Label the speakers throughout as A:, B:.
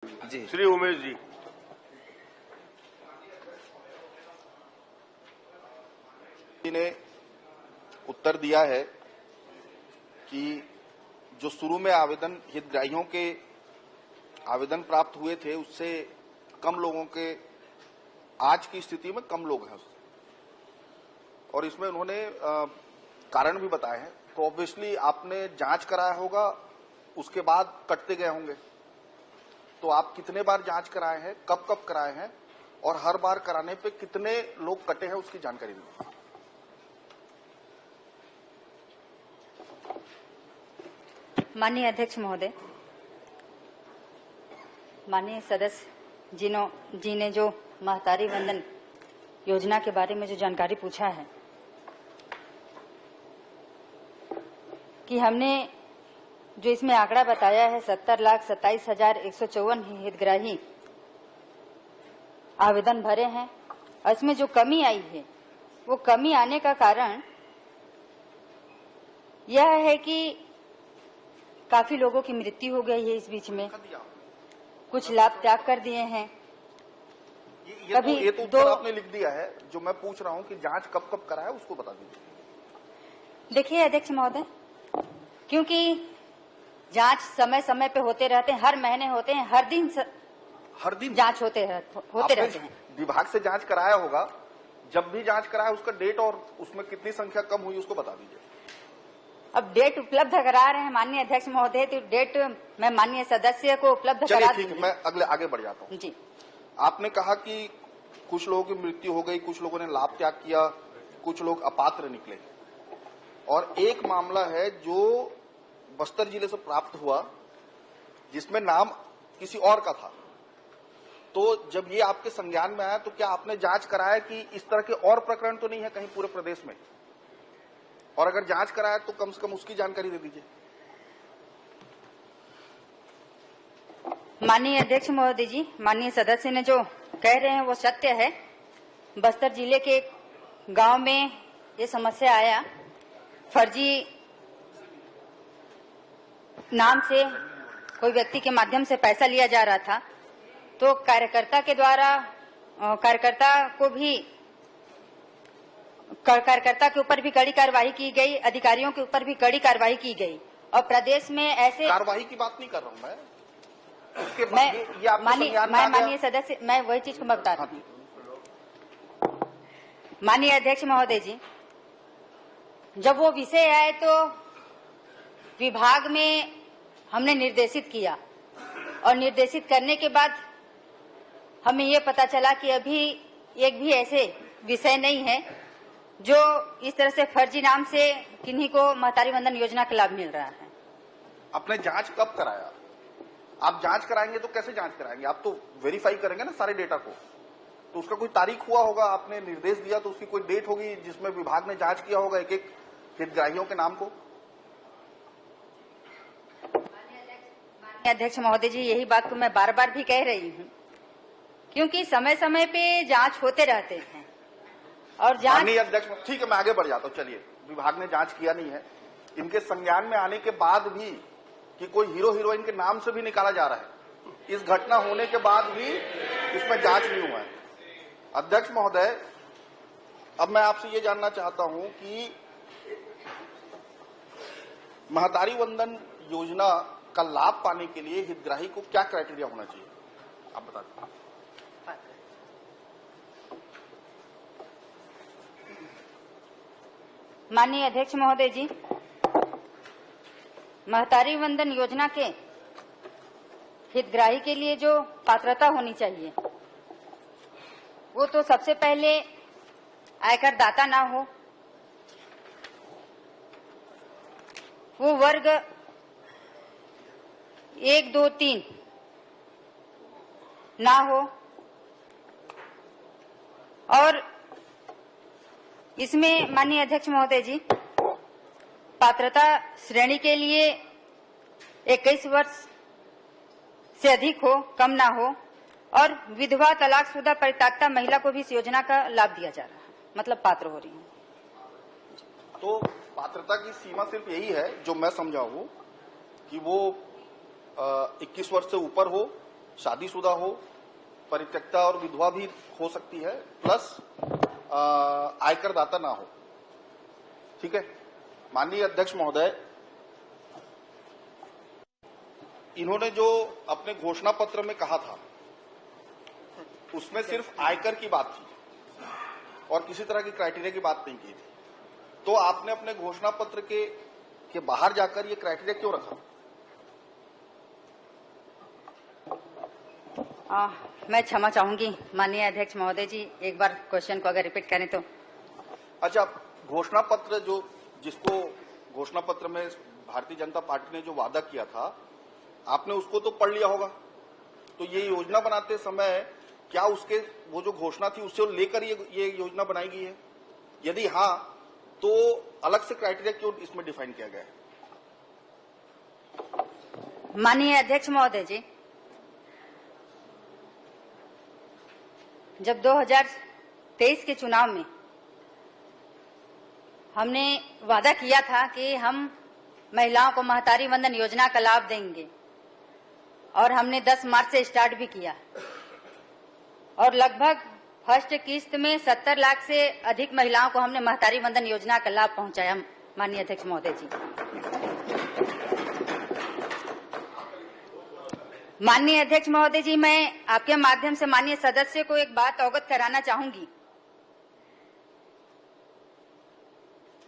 A: जी
B: श्री उमेश जी।
A: ने उत्तर दिया है कि जो शुरू में आवेदन हितग्राहियों के आवेदन प्राप्त हुए थे उससे कम लोगों के आज की स्थिति में कम लोग हैं और इसमें उन्होंने कारण भी बताए हैं। तो ऑब्वियसली आपने जांच कराया होगा, उसके बाद कटते गए होंगे। तो आप कितने बार जांच कराए हैं, कब कब कराए हैं और हर बार कराने पे कितने लोग कटे हैं उसकी जानकारी दीजिए।
C: माननीय अध्यक्ष महोदय, माननीय सदस्य जी ने जो महतारी वंदन योजना के बारे में जो जानकारी पूछा है कि हमने जो इसमें आंकड़ा बताया है 70,27,154 हितग्राही आवेदन भरे हैं और इसमें जो कमी आई है वो कमी आने का कारण यह है कि काफी लोगों की मृत्यु हो गई है इस बीच में, कुछ लाभ त्याग कर दिए हैं।
A: ये तो उत्तर आपने लिख दिया है। जो मैं पूछ रहा हूं कि जांच कब कब करा है उसको बता दीजिए।
C: देखिए अध्यक्ष महोदय, क्योंकि जांच समय समय पे होते रहते हैं, हर महीने होते हैं, हर दिन जांच होते रहते हैं।
A: विभाग से जांच कराया होगा, जब भी जांच कराया उसका डेट और उसमें कितनी संख्या कम हुई उसको बता दीजिए।
C: अब डेट उपलब्ध करा रहे हैं माननीय अध्यक्ष महोदय, तो डेट मैं माननीय सदस्य को उपलब्ध करा
A: ठीक है, मैं आगे बढ़ जाता हूँ।
C: जी,
A: आपने कहा कि कुछ लोगों की मृत्यु हो गई, कुछ लोगों ने लाभ त्याग किया, कुछ लोग अपात्र निकले और एक मामला है जो बस्तर जिले से प्राप्त हुआ जिसमें नाम किसी और का था। तो जब ये आपके संज्ञान में आया तो क्या आपने जांच कराया कि इस तरह के और प्रकरण तो नहीं है कहीं पूरे प्रदेश में? और अगर जांच कराया तो कम से कम उसकी जानकारी दे दीजिए।
C: माननीय अध्यक्ष महोदय जी, माननीय सदस्य ने जो कह रहे हैं वो सत्य है। बस्तर जिले के गांव में ये समस्या आया, फर्जी नाम से कोई व्यक्ति के माध्यम से पैसा लिया जा रहा था, तो कार्यकर्ता के ऊपर भी कड़ी कार्रवाई की गई, अधिकारियों के ऊपर भी कड़ी कार्रवाई की गई और प्रदेश में ऐसे
A: कार्रवाई की बात नहीं कर रहा हूं मैं।
C: माननीय सदस्य, मैं वही चीज को मैं बता रही हूँ। माननीय अध्यक्ष महोदय जी, जब वो विषय आए तो विभाग में हमने निर्देशित किया और निर्देशित करने के बाद हमें ये पता चला कि अभी एक भी ऐसे विषय नहीं है जो इस तरह से फर्जी नाम से किन्हीं को महतारी वंदन योजना का लाभ मिल रहा है।
A: आपने जांच कब कराया? आप जांच कराएंगे तो कैसे जांच कराएंगे? आप तो वेरीफाई करेंगे ना सारे डेटा को, तो उसका कोई तारीख हुआ होगा, आपने निर्देश दिया तो उसकी कोई डेट होगी जिसमें विभाग ने जांच किया होगा एक एक हितग्राहियों के नाम को।
C: माननीय अध्यक्ष महोदय जी, यही बात को मैं बार बार भी कह रही हूँ, क्योंकि समय समय पे जांच होते रहते हैं और जांच।
A: माननीय अध्यक्ष, ठीक है, मैं आगे बढ़ जाता हूँ। चलिए, विभाग ने जांच किया नहीं है, इनके संज्ञान में आने के बाद भी कि कोई हीरो हीरोइन के नाम से भी निकाला जा रहा है, इस घटना होने के बाद भी इसमें जांच नहीं हुआ है। अध्यक्ष महोदय, अब मैं आपसे ये जानना चाहता हूं कि महतारी वंदन योजना का लाभ पाने के लिए हितग्राही को क्या क्राइटेरिया होना चाहिए, आप बता दीजिए।
C: माननीय अध्यक्ष महोदय जी, महतारी वंदन योजना के हितग्राही के लिए जो पात्रता होनी चाहिए वो तो सबसे पहले आयकर दाता ना हो, वो वर्ग 1, 2, 3 ना हो और इसमें माननीय अध्यक्ष महोदय जी पात्रता श्रेणी के लिए 21 वर्ष से अधिक हो, कम ना हो और विधवा, तलाकशुदा, परित्यक्ता महिला को भी इस योजना का लाभ दिया जा रहा है, मतलब पात्र हो रही है।
A: तो पात्रता की सीमा सिर्फ यही है जो मैं समझा हूं कि वो 21 वर्ष से ऊपर हो शादीशुदा हो, परित्यक्ता और विधवा भी हो सकती है, प्लस आयकर दाता ना हो। ठीक है। माननीय अध्यक्ष महोदय, इन्होंने जो अपने घोषणा पत्र में कहा था उसमें सिर्फ आयकर की बात थी और किसी तरह की क्राइटेरिया की बात नहीं की थी। तो आपने अपने घोषणा पत्र के बाहर जाकर ये क्राइटेरिया क्यों रखा?
C: मैं क्षमा चाहूंगी माननीय अध्यक्ष महोदय जी, एक बार क्वेश्चन को अगर रिपीट करें तो।
A: अच्छा, घोषणा पत्र जिसको घोषणा पत्र में भारतीय जनता पार्टी ने जो वादा किया था, आपने उसको तो पढ़ लिया होगा। तो ये योजना बनाते समय क्या उसके वो जो घोषणा थी उससे लेकर ये योजना बनाई गई है? यदि हाँ, तो अलग से क्राइटेरिया क्यों इसमें डिफाइन किया गया है?
C: माननीय अध्यक्ष महोदय जी, जब 2023 के चुनाव में हमने वादा किया था कि हम महिलाओं को महतारी वंदन योजना का लाभ देंगे और हमने 10 मार्च से स्टार्ट भी किया और लगभग फर्स्ट किस्त में 70 लाख से अधिक महिलाओं को हमने महतारी वंदन योजना का लाभ पहुंचाया। माननीय अध्यक्ष महोदय जी, माननीय अध्यक्ष महोदय जी, मैं आपके माध्यम से माननीय सदस्य को एक बात अवगत कराना चाहूंगी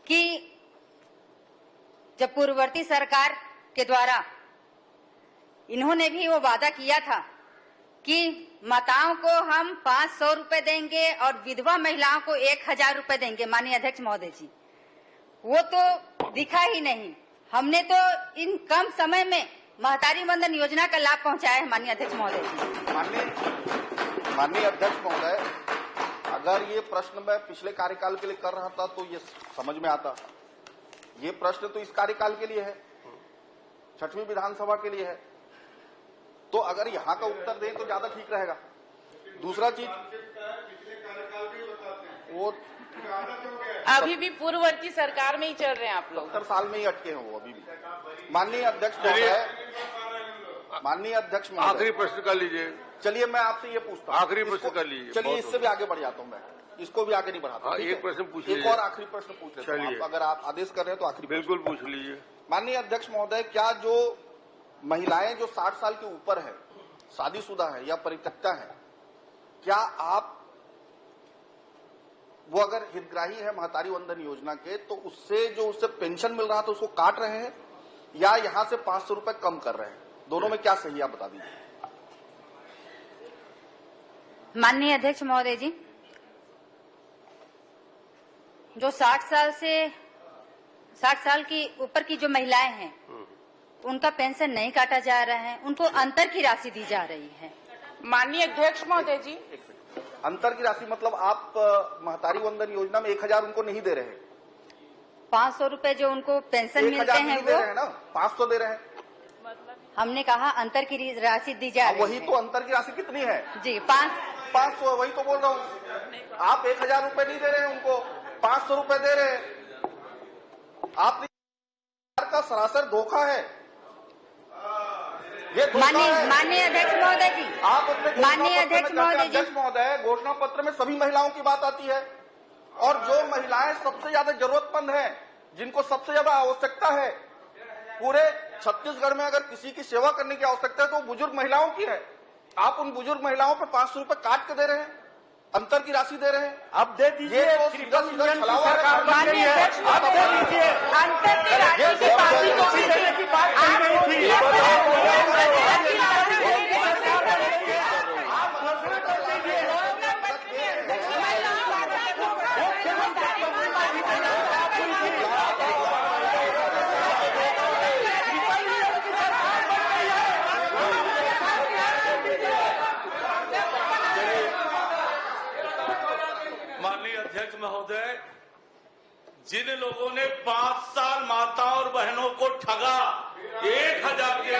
C: कि जब पूर्ववर्ती सरकार के द्वारा इन्होंने भी वो वादा किया था कि माताओं को हम 500 रुपए देंगे और विधवा महिलाओं को 1000 रुपए देंगे। माननीय अध्यक्ष महोदय जी, वो तो दिखा ही नहीं। हमने तो इन कम समय में महतारी वंदन योजना का लाभ पहुंचाया है। माननीय अध्यक्ष महोदय जी,
A: माननीय अध्यक्ष महोदय, अगर ये प्रश्न मैं पिछले कार्यकाल के लिए कर रहा था तो ये समझ में आता। ये प्रश्न तो इस कार्यकाल के लिए है, 6वीं विधानसभा के लिए है, तो अगर यहाँ का उत्तर दें तो ज्यादा ठीक रहेगा। दूसरा चीज, वो
B: अभी भी पूर्ववर्ती सरकार में ही चल रहे हैं आप लोग।
A: 70 साल में ही अटके हैं वो अभी भी। माननीय अध्यक्ष महोदय,
D: आखिरी प्रश्न कर लीजिए।
A: चलिए मैं आपसे ये पूछता हूँ,
D: आखिरी प्रश्न कर लीजिए।
A: चलिए इससे भी आगे बढ़ जाता हूँ मैं, इसको भी आगे नहीं बढ़ाता।
D: एक प्रश्न पूछ
A: एक
D: लीजिए।
A: और आखिरी प्रश्न पूछ लेता हूं। अगर आप आदेश कर रहे हैं तो आखिरी
D: बिल्कुल पूछ लीजिए।
A: माननीय अध्यक्ष महोदय, क्या जो महिलाएं जो 60 साल के ऊपर है, शादीशुदा है या परित्यक्ता है, क्या आप वो अगर हितग्राही है महतारी वंदन योजना के, तो उससे जो उससे पेंशन मिल रहा था उसको काट रहे हैं या यहां से 500 रुपए कम कर रहे हैं? दोनों में क्या सही है, आप बता दीजिए।
C: माननीय अध्यक्ष महोदय जी, जो 60 साल की ऊपर की जो महिलाएं हैं उनका पेंशन नहीं काटा जा रहा है, उनको अंतर की राशि दी जा रही है।
B: माननीय अध्यक्ष महोदय जी,
A: अंतर की राशि मतलब आप महतारी वंदन योजना में 1000 उनको नहीं दे रहे हैं?
C: 500 रुपए जो उनको पेंशन मिलते हैं
A: वो दे रहे हैं ना, 500 दे रहे हैं।
C: हमने कहा अंतर की राशि दी जा रही है।
A: वही तो अंतर की राशि कितनी है
C: जी?
A: 500। वही तो बोल रहा हूँ, आप 1000 रुपए नहीं दे रहे हैं उनको, 500 रुपए दे रहे हैं। आप का सरासर धोखा है ये।
C: माननीय अध्यक्ष महोदय जी,
A: आप अपने
C: माननीय अध्यक्ष
A: महोदय, घोषणा पत्र में सभी महिलाओं की बात आती है और जो महिलाएं सबसे ज्यादा जरूरतमंद हैं, जिनको सबसे ज्यादा आवश्यकता है, पूरे छत्तीसगढ़ में अगर किसी की सेवा करने की आवश्यकता है तो बुजुर्ग महिलाओं की है। आप उन बुजुर्ग महिलाओं पर 500 रुपए काट के दे रहे हैं, अंतर की राशि दे रहे हैं।
E: आप दे दीजिए।
A: ये तो सीधा सीधा छलावा है।
B: माननीय अध्यक्ष
E: आप दे दीजिए।
B: अंतर की राशि की बात
E: की बात कही गई थी।
F: माननीय अध्यक्ष महोदय, जिन लोगों ने 5 साल माताओं और बहनों को ठगा 1000 के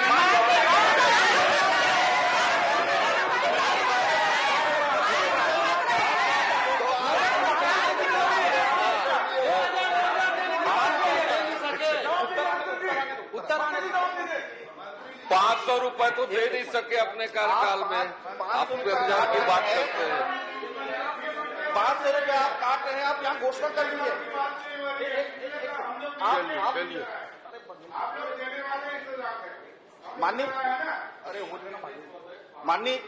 D: ₹500 तो दे नहीं सके। करके अपने कार्यकाल में आप व्यवधान की बात करते हैं।
A: 500 रुपए आप काट रहे हैं, आप यहाँ घोषणा कर लीजिए।
D: चलिए
A: माननीय, अरे माननीय,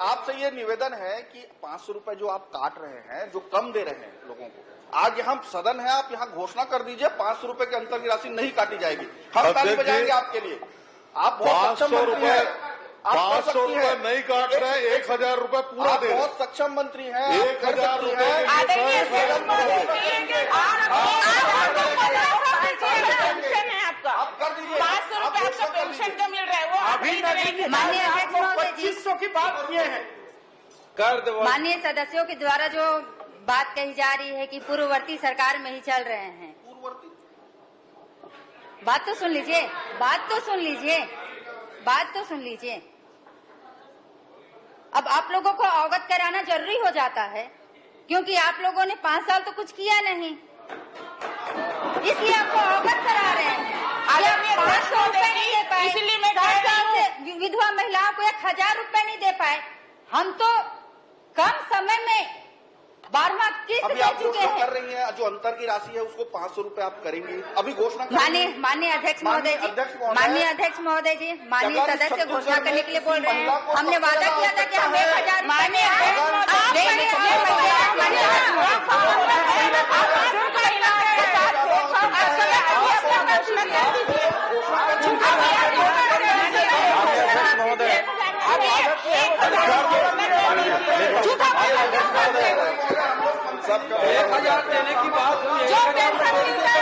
A: आपसे ये निवेदन है कि 500 रुपए जो आप काट रहे हैं, जो कम दे रहे हैं लोगों को, आज यहाँ सदन है, आप यहाँ घोषणा कर दीजिए 500 रुपए के अंतर की राशि नहीं काटी जाएगी। हम ताली बजाएंगे आपके लिए। आप बहुत सक्षम मंत्री हैं,
E: 500 रुपए नहीं काट रहे, 1000 रुपए पूरा दे रहे।
A: बहुत सक्षम मंत्री हैं,
E: 1000 रुपए
B: पेंशन है आपका,
A: आप कर दीजिए।
B: 500 रुपए आपका पेंशन का मिल रहा है, वो अभी
C: माननीय अध्यक्ष महोदय जी,
A: 2500 की बात किए हैं।
D: कर दो।
C: माननीय सदस्यों के द्वारा जो बात कही जा रही है कि पूर्ववर्ती सरकार में ही चल रहे हैं, बात तो सुन लीजिए, बात तो सुन लीजिए। अब आप लोगों को अवगत कराना जरूरी हो जाता है, क्योंकि आप लोगों ने 5 साल तो कुछ किया नहीं, इसलिए आपको अवगत करा रहे हैं।
B: आदरणीय
C: 500 रुपए नहीं दे पाए,
B: इसलिए मैं
C: 10 साल से विधवा महिलाओं को 1000 रुपए नहीं दे पाए। हम तो कम समय में 12वां किस्त
A: अभी
C: दे
A: आप
C: चुके
A: घोषणा
C: हैं।
A: कर रही हैं, जो अंतर की राशि है उसको 500 रुपए आप करेंगी, अभी घोषणा
C: माननीय अध्यक्ष महोदय जी, माननीय अध्यक्ष महोदय जी, माननीय सदस्य घोषणा करने के लिए बोल रहे हैं। हमने वादा किया था कि हम 1000
B: माननीय
D: सब 1000 देने की बात हुई है।
B: जो पेंशन मिलता है